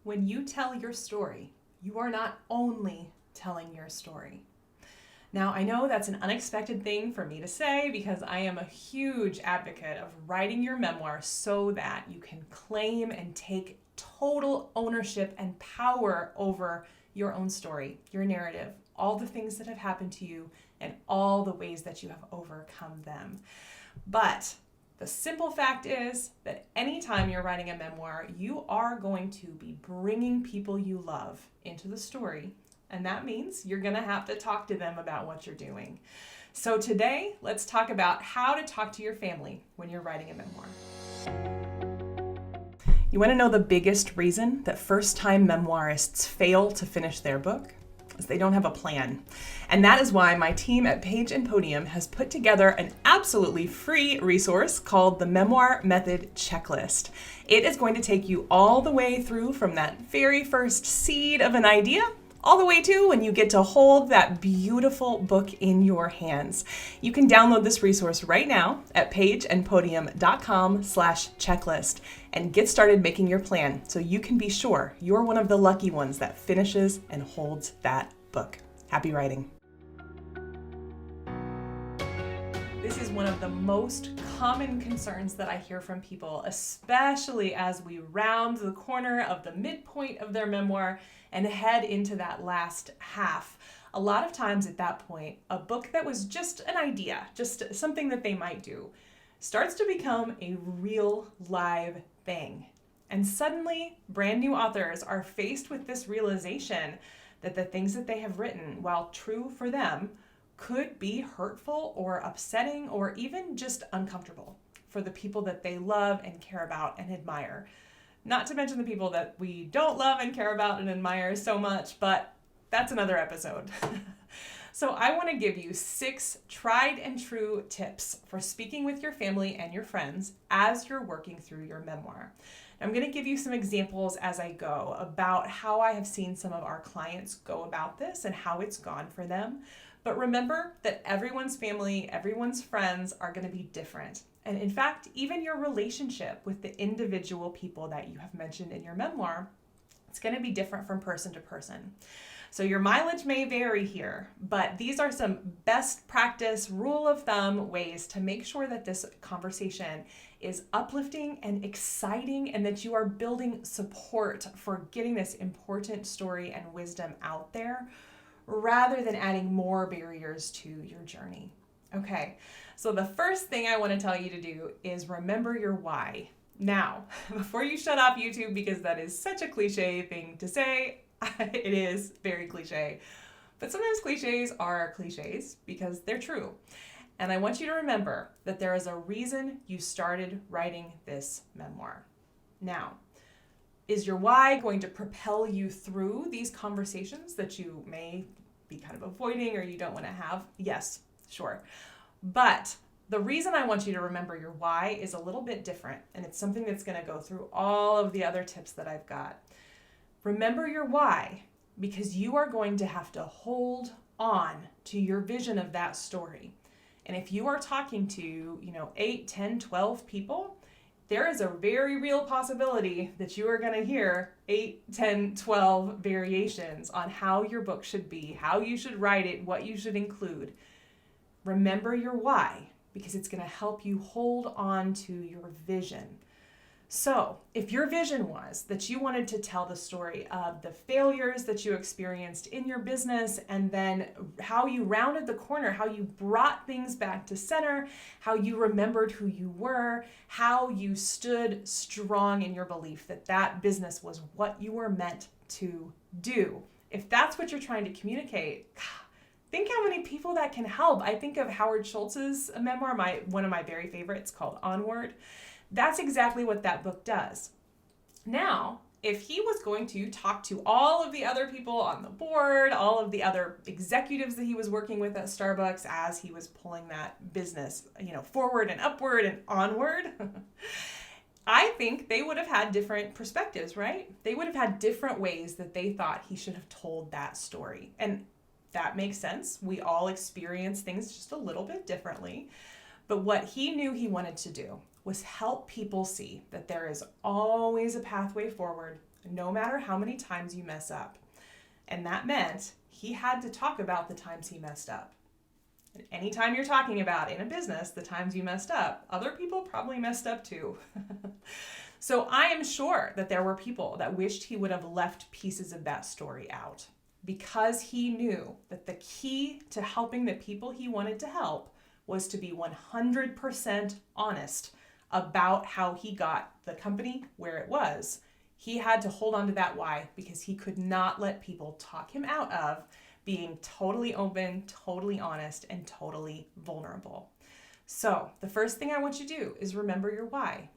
When you tell your story, you are not only telling your story. Now, I know that's an unexpected thing for me to say because I am a huge advocate of writing your memoir so that you can claim and take total ownership and power over your own story, your narrative, all the things that have happened to you, and all the ways that you have overcome them. But the simple fact is that anytime you're writing a memoir, you are going to be bringing people you love into the story. And that means you're going to have to talk to them about what you're doing. So today, let's talk about how to talk to your family when you're writing a memoir. You want to know the biggest reason that first-time memoirists fail to finish their book? Is they don't have a plan. And that is why my team at Page and Podium has put together an absolutely free resource called the Memoir Method Checklist. It is going to take you all the way through from that very first seed of an idea all the way to when you get to hold that beautiful book in your hands. You can download this resource right now at pageandpodium.com/checklist and get started making your plan so you can be sure you're one of the lucky ones that finishes and holds that book. Happy writing. This is one of the most common concerns that I hear from people, especially as we round the corner of the midpoint of their memoir and head into that last half. A lot of times at that point, a book that was just an idea, just something that they might do, starts to become a real live thing. And suddenly, brand new authors are faced with this realization that the things that they have written, while true for them, could be hurtful or upsetting or even just uncomfortable for the people that they love and care about and admire. Not to mention the people that we don't love and care about and admire so much, but that's another episode. So I want to give you 6 tried and true tips for speaking with your family and your friends as you're working through your memoir. I'm going to give you some examples as I go about how I have seen some of our clients go about this and how it's gone for them. But remember that everyone's family, everyone's friends are going to be different. And in fact, even your relationship with the individual people that you have mentioned in your memoir, it's going to be different from person to person. So your mileage may vary here, but these are some best practice, rule of thumb ways to make sure that this conversation is uplifting and exciting and that you are building support for getting this important story and wisdom out there, rather than adding more barriers to your journey. Okay, so the first thing I want to tell you to do is remember your why. Now, before you shut off YouTube, because that is such a cliche thing to say, it is very cliche, but sometimes cliches are cliches because they're true. And I want you to remember that there is a reason you started writing this memoir. Now, is your why going to propel you through these conversations that you may be kind of avoiding or you don't want to have? Yes, sure. But the reason I want you to remember your why is a little bit different, and it's something that's going to go through all of the other tips that I've got. Remember your why because you are going to have to hold on to your vision of that story. And if you are talking to, 8, 10, 12 people, there is a very real possibility that you are going to hear 8, 10, 12 variations on how your book should be, how you should write it, what you should include. Remember your why, because it's going to help you hold on to your vision. So if your vision was that you wanted to tell the story of the failures that you experienced in your business and then how you rounded the corner, how you brought things back to center, how you remembered who you were, how you stood strong in your belief that that business was what you were meant to do. If that's what you're trying to communicate, think how many people that can help. I think of Howard Schultz's memoir, one of my very favorites, called Onward. That's exactly what that book does. Now, if he was going to talk to all of the other people on the board, all of the other executives that he was working with at Starbucks as he was pulling that business, forward and upward and onward, I think they would have had different perspectives, right? They would have had different ways that they thought he should have told that story. And that makes sense. We all experience things just a little bit differently. But what he knew he wanted to do was help people see that there is always a pathway forward, no matter how many times you mess up. And that meant he had to talk about the times he messed up. And anytime you're talking about in a business the times you messed up, other people probably messed up too. So I am sure that there were people that wished he would have left pieces of that story out, because he knew that the key to helping the people he wanted to help was to be 100% honest about how he got the company where it was. He had to hold on to that why, because he could not let people talk him out of being totally open, totally honest, and totally vulnerable. So the first thing I want you to do is remember your why.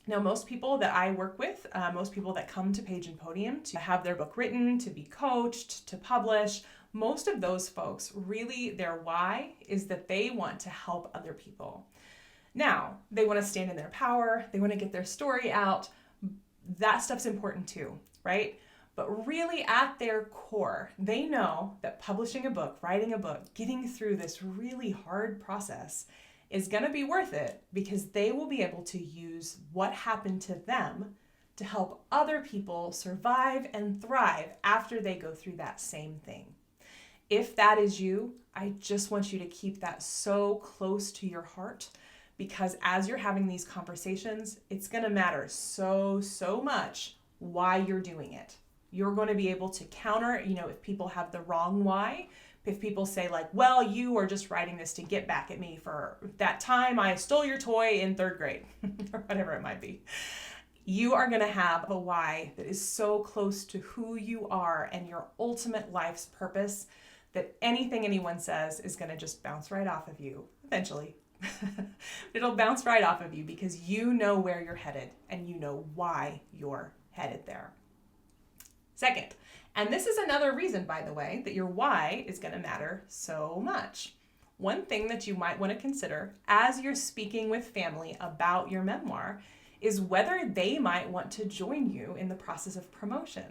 Now, most people that I work with, most people that come to Page and Podium to have their book written, to be coached, to publish, most of those folks, really their why is that they want to help other people. Now, they want to stand in their power, they want to get their story out. That stuff's important too, right? But really at their core, they know that publishing a book, writing a book, getting through this really hard process is going to be worth it, because they will be able to use what happened to them to help other people survive and thrive after they go through that same thing. If that is you, I just want you to keep that so close to your heart, because as you're having these conversations, it's going to matter so much why you're doing it. You're going to be able to counter, if people have the wrong why. If people say like, well, you are just writing this to get back at me for that time I stole your toy in 3rd grade, or whatever it might be. You are going to have a why that is so close to who you are and your ultimate life's purpose that anything anyone says is going to just bounce right off of you eventually. It'll bounce right off of you because you know where you're headed and you know why you're headed there. Second, and this is another reason, by the way, that your why is going to matter so much. One thing that you might want to consider as you're speaking with family about your memoir is whether they might want to join you in the process of promotion.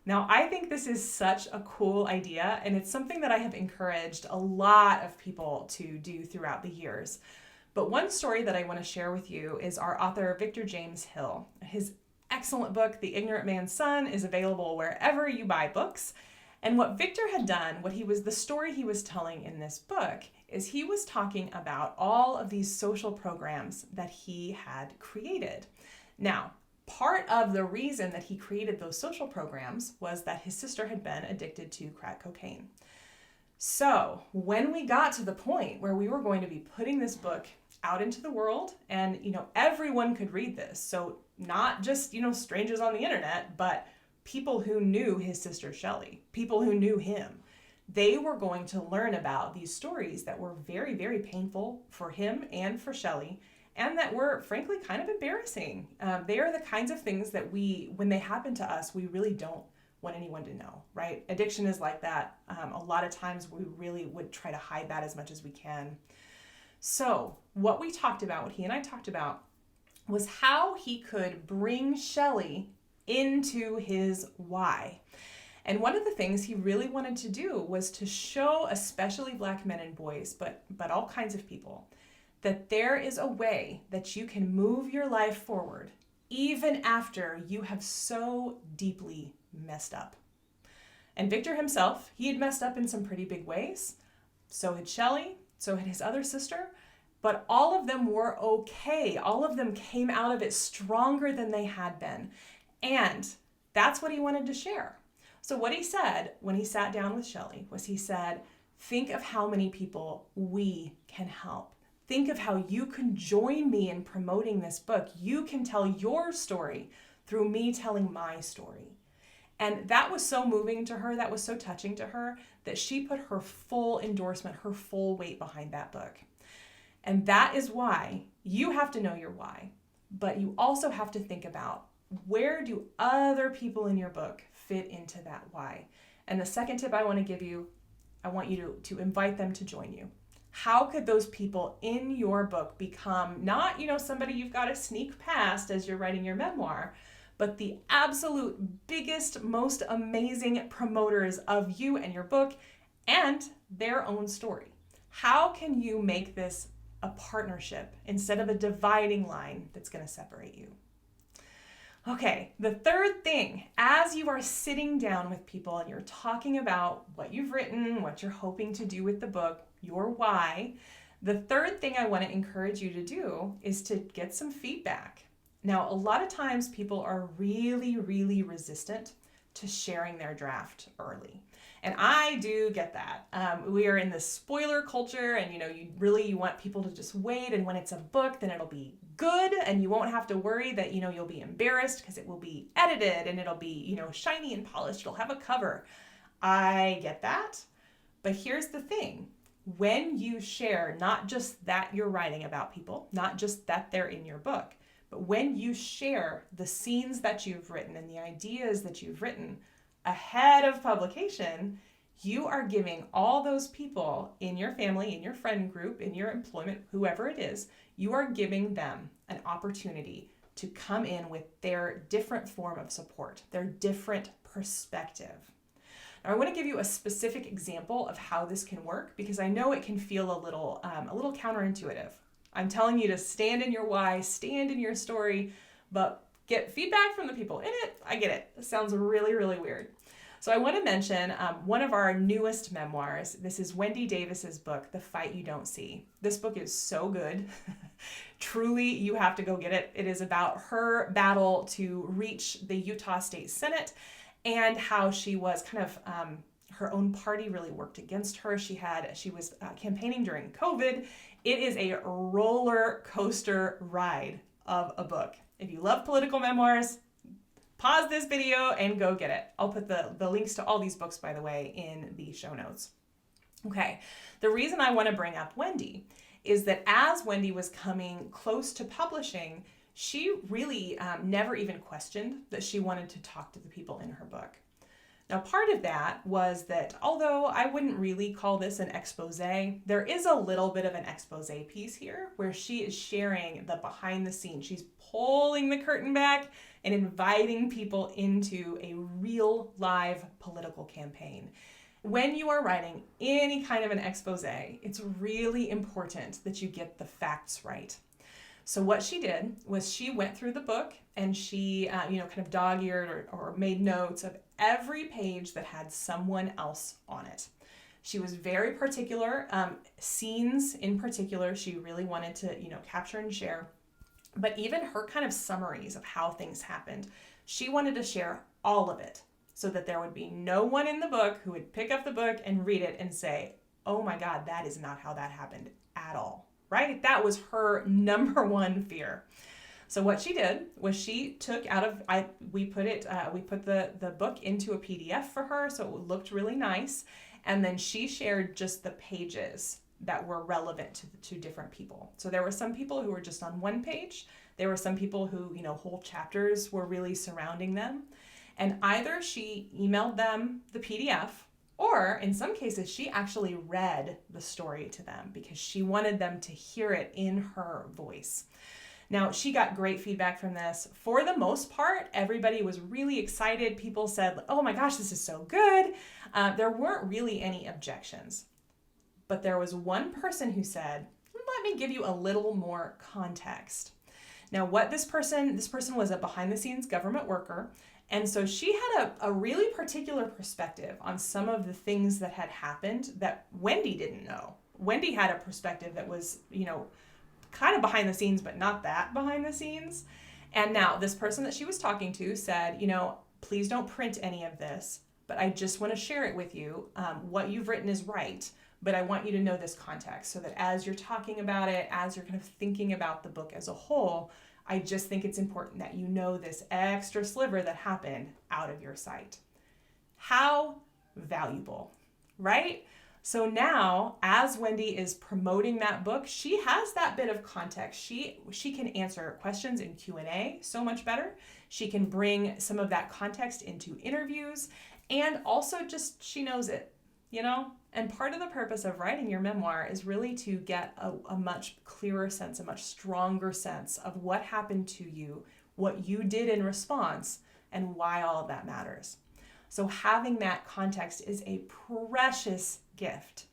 Now, I think this is such a cool idea, and it's something that I have encouraged a lot of people to do throughout the years. But one story that I want to share with you is our author, Victor James Hill. His excellent book, The Ignorant Man's Son, is available wherever you buy books. And what Victor had done, the story he was telling in this book, is he was talking about all of these social programs that he had created. Now, part of the reason that he created those social programs was that his sister had been addicted to crack cocaine. So when we got to the point where we were going to be putting this book out into the world, and everyone could read this, so not just strangers on the internet, but people who knew his sister Shelley, people who knew him, they were going to learn about these stories that were very, very painful for him and for Shelley, and that were frankly kind of embarrassing. They are the kinds of things that when they happen to us, we really don't want anyone to know, right? Addiction is like that. A lot of times we really would try to hide that as much as we can. So what he and I talked about was how he could bring Shelley into his why. And one of the things he really wanted to do was to show, especially Black men and boys, but all kinds of people, that there is a way that you can move your life forward even after you have so deeply messed up. And Victor himself, he had messed up in some pretty big ways. So had Shelley, so had his other sister, but all of them were okay. All of them came out of it stronger than they had been. And that's what he wanted to share. So what he said when he sat down with Shelley was he said, think of how many people we can help. Think of how you can join me in promoting this book. You can tell your story through me telling my story. And that was so moving to her, that was so touching to her, that she put her full endorsement, her full weight behind that book. And that is why you have to know your why, but you also have to think about, where do other people in your book fit into that why? And the second tip I want to give you, I want you to invite them to join you. How could those people in your book become not, somebody you've got to sneak past as you're writing your memoir, but the absolute biggest, most amazing promoters of you and your book and their own story? How can you make this a partnership instead of a dividing line that's going to separate you? Okay, the third thing, as you are sitting down with people and you're talking about what you've written, what you're hoping to do with the book, your why, the third thing I want to encourage you to do is to get some feedback. Now, a lot of times people are really, really resistant to sharing their draft early. And I do get that. We are in this spoiler culture, and you want people to just wait, and when it's a book, then it'll be good, and you won't have to worry that you'll be embarrassed because it will be edited and it'll be shiny and polished. It'll have a cover. I get that, but here's the thing: when you share not just that you're writing about people, not just that they're in your book, but when you share the scenes that you've written and the ideas that you've written ahead of publication, you are giving all those people in your family, in your friend group, in your employment, whoever it is, you are giving them an opportunity to come in with their different form of support, their different perspective. Now, I want to give you a specific example of how this can work because I know it can feel a little counterintuitive. I'm telling you to stand in your why, stand in your story, but get feedback from the people in it. I get it. It sounds really, really weird. So I want to mention one of our newest memoirs. This is Wendy Davis's book, The Fight You Don't See. This book is so good. Truly, you have to go get it. It is about her battle to reach the Utah State Senate and how she was her own party really worked against her. She was campaigning during COVID. It is a roller coaster ride of a book. If you love political memoirs, pause this video and go get it. I'll put the links to all these books, by the way, in the show notes. Okay, the reason I want to bring up Wendy is that as Wendy was coming close to publishing, she really never even questioned that she wanted to talk to the people in her book. Now, part of that was that although I wouldn't really call this an expose, there is a little bit of an expose piece here where she is sharing the behind the scenes. She's pulling the curtain back and inviting people into a real live political campaign. When you are writing any kind of an expose, it's really important that you get the facts right. So what she did was she went through the book and she, kind of dog-eared or made notes of every page that had someone else on it. She was very particular, scenes in particular, she really wanted to, capture and share. But even her kind of summaries of how things happened, she wanted to share all of it so that there would be no one in the book who would pick up the book and read it and say, oh my God, that is not how that happened at all. Right? That was her number one fear. So what she did was she took we put the book into a PDF for her so it looked really nice, and then she shared just the pages that were relevant to different people. So there were some people who were just on one page. There were some people who, whole chapters were really surrounding them. And either she emailed them the PDF, or in some cases, she actually read the story to them because she wanted them to hear it in her voice. Now, she got great feedback from this. For the most part, everybody was really excited. People said, oh my gosh, this is so good. There weren't really any objections. But there was one person who said, let me give you a little more context. Now, this person was a behind-the-scenes government worker. And so she had a really particular perspective on some of the things that had happened that Wendy didn't know. Wendy had a perspective that was, kind of behind the scenes, but not that behind the scenes. And now this person that she was talking to said, please don't print any of this, but I just want to share it with you. What you've written is right, but I want you to know this context so that as you're talking about it, as you're kind of thinking about the book as a whole, I just think it's important that you know this extra sliver that happened out of your sight. How valuable, right? So now, as Wendy is promoting that book, she has that bit of context. She can answer questions in Q&A so much better. She can bring some of that context into interviews, and also just she knows it, And part of the purpose of writing your memoir is really to get a much clearer sense, a much stronger sense of what happened to you, what you did in response, and why all of that matters. So having that context is a precious gift.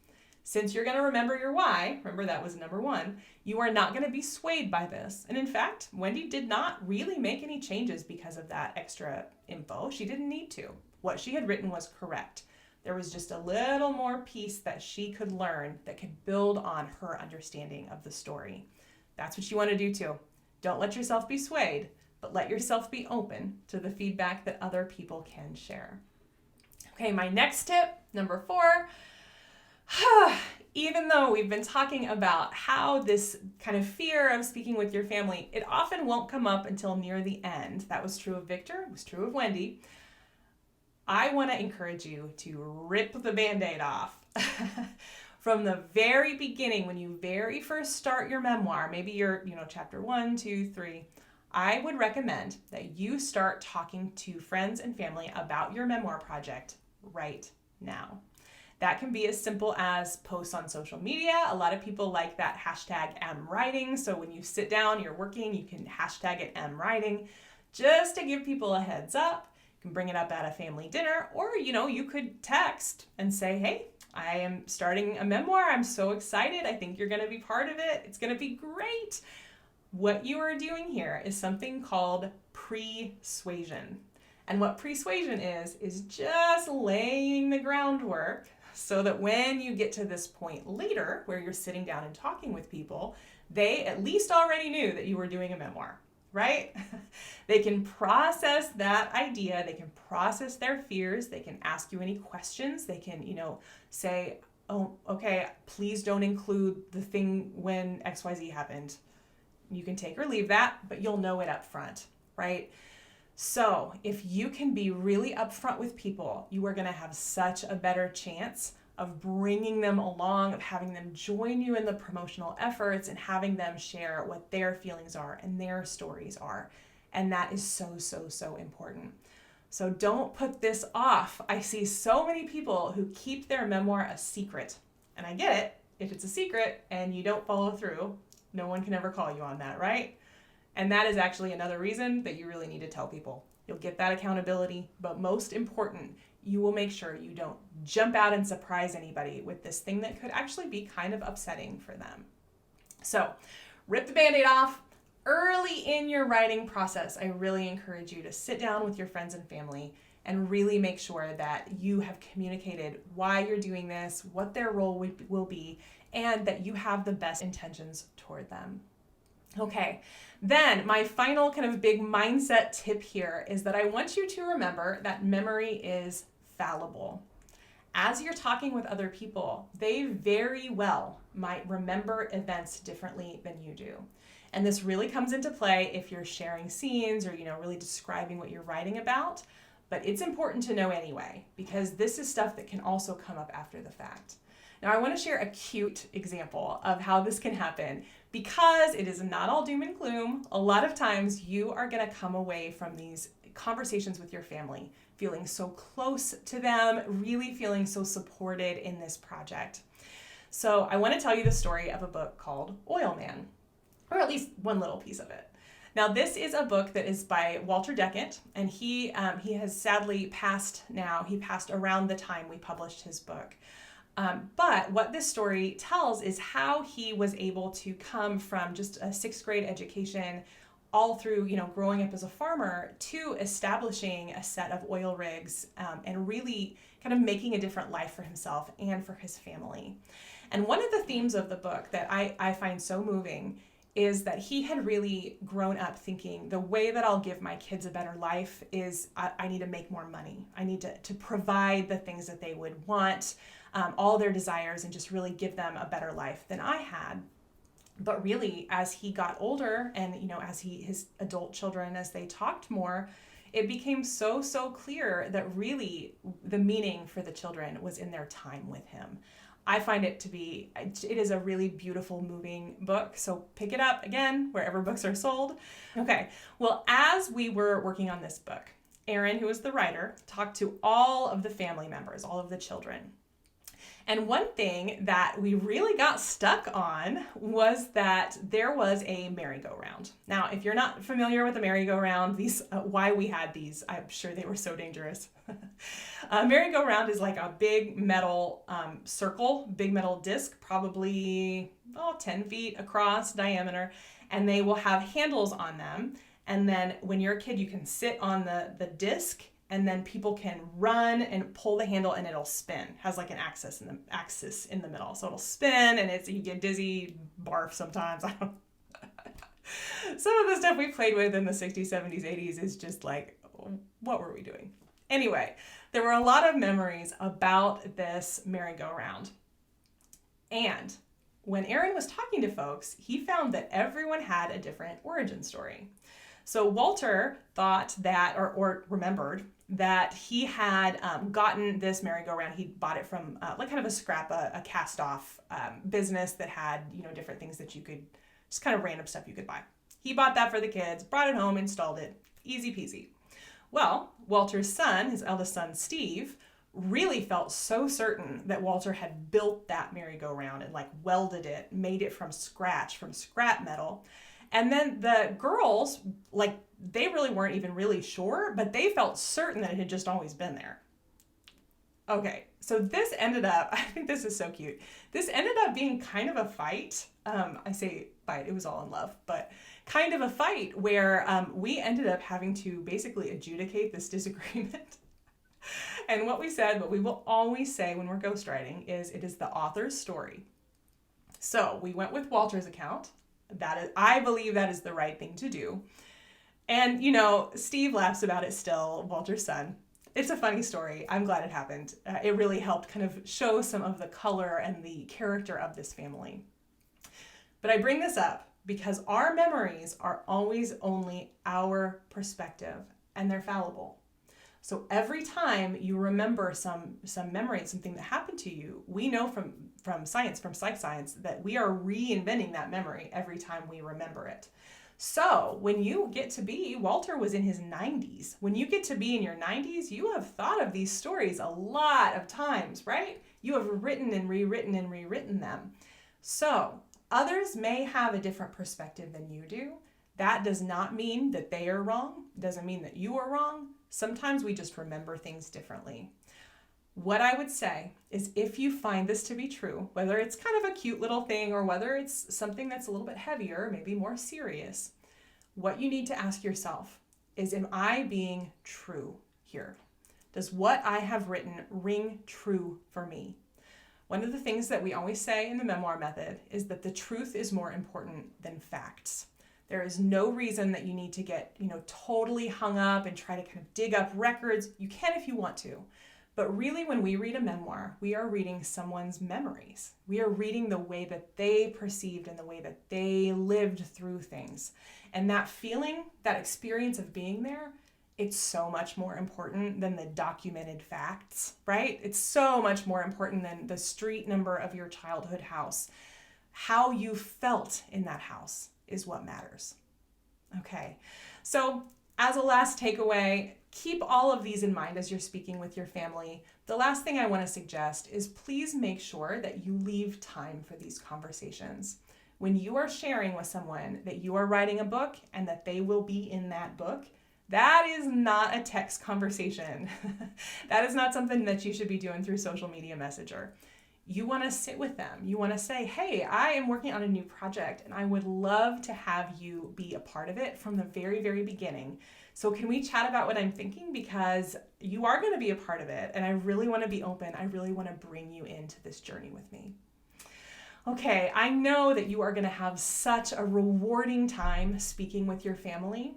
Since you're going to remember your why, remember that was number 1, you are not going to be swayed by this. And in fact, Wendy did not really make any changes because of that extra info. She didn't need to. What she had written was correct. There was just a little more piece that she could learn that could build on her understanding of the story. That's what you want to do too. Don't let yourself be swayed, but let yourself be open to the feedback that other people can share. Okay, my next tip, number 4, even though we've been talking about how this kind of fear of speaking with your family, it often won't come up until near the end. That was true of Victor, it was true of Wendy. I want to encourage you to rip the Band-Aid off. From the very beginning, when you very first start your memoir, maybe you're, chapter 1, 2, 3, I would recommend that you start talking to friends and family about your memoir project right now. That can be as simple as posts on social media. A lot of people like that hashtag #writing. So when you sit down, you're working, you can hashtag it #writing just to give people a heads up. You can bring it up at a family dinner, or, you could text and say, hey, I am starting a memoir. I'm so excited. I think you're going to be part of it. It's going to be great. What you are doing here is something called persuasion. And what persuasion is just laying the groundwork so that when you get to this point later where you're sitting down and talking with people, they at least already knew that you were doing a memoir, right? They can process that idea. They can process their fears. They can ask you any questions. They can, say, oh, okay, please don't include the thing when XYZ happened. You can take or leave that, but you'll know it up front, right? So if you can be really upfront with people, you are going to have such a better chance of bringing them along, of having them join you in the promotional efforts and having them share what their feelings are and their stories are. And that is so, so, so important. So don't put this off. I see so many people who keep their memoir a secret. And I get it. If it's a secret and you don't follow through, no one can ever call you on that, right? And that is actually another reason that you really need to tell people. You'll get that accountability, but most important, you will make sure you don't jump out and surprise anybody with this thing that could actually be kind of upsetting for them. So, rip the Band-Aid off. Early in your writing process, I really encourage you to sit down with your friends and family and really make sure that you have communicated why you're doing this, what their role will be, and that you have the best intentions toward them. Okay, then my final kind of big mindset tip here is that I want you to remember that memory is fallible. As you're talking with other people, they very well might remember events differently than you do. And this really comes into play if you're sharing scenes or, really describing what you're writing about. But it's important to know anyway, because this is stuff that can also come up after the fact. Now, I want to share a cute example of how this can happen because it is not all doom and gloom. A lot of times you are going to come away from these conversations with your family feeling so close to them, really feeling so supported in this project. So I want to tell you the story of a book called Oil Man, or at least one little piece of it. Now, this is a book that is by Walter Deckent, and he has sadly passed now. He passed around the time we published his book. But what this story tells is how he was able to come from just a 6th grade education all through, growing up as a farmer to establishing a set of oil rigs and really kind of making a different life for himself and for his family. And one of the themes of the book that I find so moving is that he had really grown up thinking the way that I'll give my kids a better life is I need to make more money. I need to provide the things that they would want, all their desires, and just really give them a better life than I had. But really, as he got older and, as his adult children, as they talked more, it became so clear that really the meaning for the children was in their time with him. I find it is a really beautiful, moving book. So pick it up again, wherever books are sold. Okay, well, as we were working on this book, Aaron, who was the writer, talked to all of the family members, all of the children. And one thing that we really got stuck on was that there was a merry-go-round. Now, if you're not familiar with the merry-go-round, why we had these, I'm sure they were so dangerous. A merry-go-round is like a big metal circle, big metal disc, probably 10 feet across diameter, and they will have handles on them. And then when you're a kid, you can sit on the disc, and then people can run and pull the handle, and it'll spin. It has like an axis in the middle, so it'll spin, and you get dizzy, barf sometimes. I don't. Some of the stuff we played with in the 60s, 70s, 80s is just like, what were we doing? Anyway, there were a lot of memories about this merry-go-round. And when Aaron was talking to folks, he found that everyone had a different origin story. So Walter thought that, or remembered, that he had gotten this merry-go-round. He bought it from like kind of a scrap, a cast-off business that had, different things that you could, just kind of random stuff you could buy. He bought that for the kids, brought it home, installed it, easy peasy. Well, Walter's son, his eldest son, Steve, really felt so certain that Walter had built that merry-go-round and like welded it, made it from scratch, from scrap metal. And then the girls, like, they really weren't even really sure, but they felt certain that it had just always been there. Okay, so this ended up, I think this is so cute. This ended up being kind of a fight. I say fight, it was all in love, but kind of a fight where we ended up having to basically adjudicate this disagreement. And what we will always say when we're ghostwriting is it is the author's story. So we went with Walter's account. I believe that is the right thing to do. And, Steve laughs about it still, Walter's son. It's a funny story. I'm glad it happened. It really helped kind of show some of the color and the character of this family. But I bring this up because our memories are always only our perspective, and they're fallible. So every time you remember some memory, something that happened to you, we know from science, from psych science, that we are reinventing that memory every time we remember it. So when you get to be, Walter was in his 90s. When you get to be in your 90s, you have thought of these stories a lot of times, right? You have written and rewritten them. So others may have a different perspective than you do. That does not mean that they are wrong. It doesn't mean that you are wrong. Sometimes we just remember things differently. What I would say is if you find this to be true, whether it's kind of a cute little thing or whether it's something that's a little bit heavier, maybe more serious, what you need to ask yourself is, am I being true here? Does what I have written ring true for me? One of the things that we always say in the memoir method is that the truth is more important than facts. There is no reason that you need to get, totally hung up and try to kind of dig up records. You can if you want to. But really, when we read a memoir, we are reading someone's memories. We are reading the way that they perceived and the way that they lived through things. And that feeling, that experience of being there, it's so much more important than the documented facts, right? It's so much more important than the street number of your childhood house. How you felt in that house is what matters. Okay, so as a last takeaway, keep all of these in mind as you're speaking with your family. The last thing I want to suggest is please make sure that you leave time for these conversations. When you are sharing with someone that you are writing a book and that they will be in that book, that is not a text conversation. That is not something that you should be doing through social media messenger. You want to sit with them. You want to say, hey, I am working on a new project and I would love to have you be a part of it from the very, very beginning. So can we chat about what I'm thinking? Because you are going to be a part of it and I really want to be open. I really want to bring you into this journey with me. Okay, I know that you are going to have such a rewarding time speaking with your family.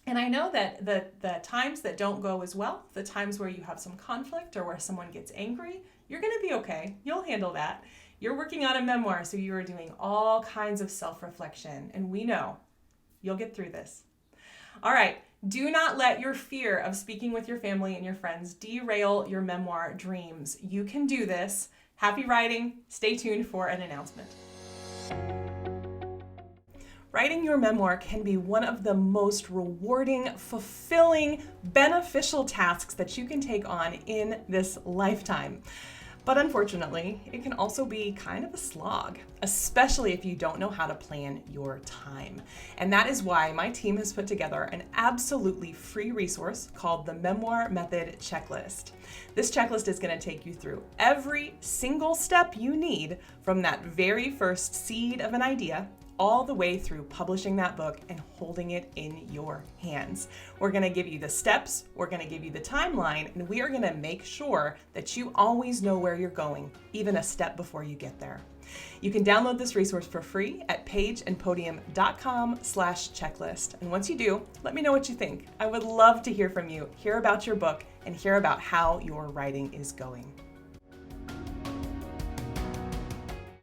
And I know that the times that don't go as well, the times where you have some conflict or where someone gets angry, you're going to be okay. You'll handle that. You're working on a memoir, so you are doing all kinds of self-reflection. And we know you'll get through this. All right. Do not let your fear of speaking with your family and your friends derail your memoir dreams. You can do this. Happy writing. Stay tuned for an announcement. Writing your memoir can be one of the most rewarding, fulfilling, beneficial tasks that you can take on in this lifetime. But unfortunately, it can also be kind of a slog, especially if you don't know how to plan your time. And that is why my team has put together an absolutely free resource called the Memoir Method Checklist. This checklist is going to take you through every single step you need from that very first seed of an idea all the way through publishing that book and holding it in your hands. We're going to give you the steps, we're going to give you the timeline, and we are going to make sure that you always know where you're going, even a step before you get there. You can download this resource for free at pageandpodium.com/checklist. And once you do, let me know what you think. I would love to hear from you, hear about your book, and hear about how your writing is going.